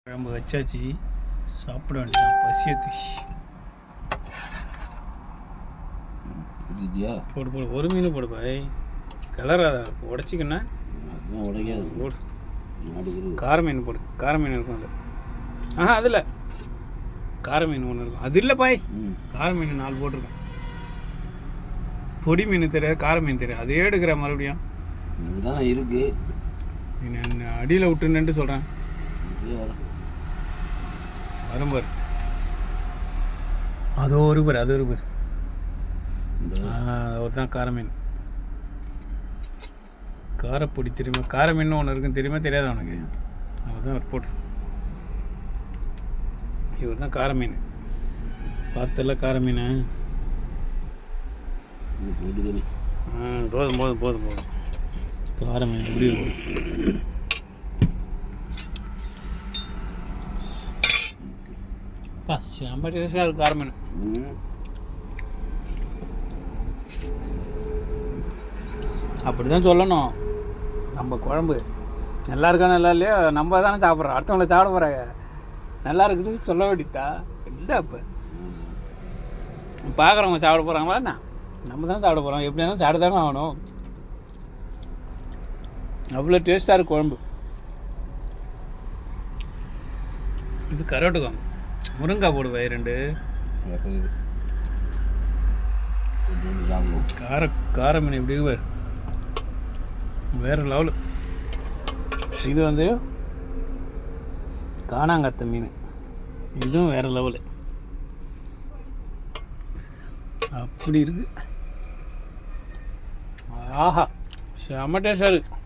குழம்பு வச்சாச்சு, சாப்பிட வேண்டியதான். பசியத்துச்சு. போடு போடு, ஒரு மீன் போடு பாய். கலராதா உடச்சிக்கண்ணா, உடைக்காது. போடு. கார மீன் போடு, கார மீன் இருக்கும் அது. அதில் கார மீன் ஒன்று இருக்கும், அது இல்லை பாய். கார மீன் 4 போட்டிருக்கேன். பொடி மீன் தெரியாது, கார மீன் தெரியாது, அதே எடுக்கிற மறுபடியும் இதுதான் இருக்கு. நான் அடியில் விட்டுன்னு சொல்கிறேன். வரும்பார், அது ஒரு பேர், அது ஒரு பேர். அவர் தான் கார மீன். காரப்பொடி தெரியுமா? கார மீன் ஒன்று இருக்குன்னு தெரியுமா? தெரியாது அவனுக்கு. அவர் தான் போட்டு, இவர் தான் கார மீன். பார்த்தல கார மீன். போதும் போதும் போதும் போதும். கார மீன் எப்படி இருக்கும்? செம்ம டேஸ்டாக இருக்குது கார மீன். அப்படி தான் சொல்லணும். நம்ம குழம்பு நல்லா இருக்கா நல்லா இல்லையோ நம்ம தானே சாப்பிட்றோம், அடுத்தவங்கள சாப்பிட போகிறாங்க. நல்லா இருக்குன்னு சொல்ல வேண்டியதா இல்லை? அப்போ பார்க்குறவங்க சாப்பிட போகிறாங்களா என்ன? நம்ம தான் சாப்பிட போகிறோம், எப்படி இருந்தாலும் சாப்பிட தானே ஆகணும். அவ்வளோ டேஸ்ட்டாக இருக்குது குழம்பு. இது கரோட்டு குழம்பு. முருங்காய் போடுவேன் 2. கார மீன் எப்படி வேறு லெவலு. இது வந்து காணாங்கத்தை மீன், இதுவும் வேறு லெவலு. அப்படி இருக்கு. ஆஹா, செம்ம டேஸ்டாக இருக்குது.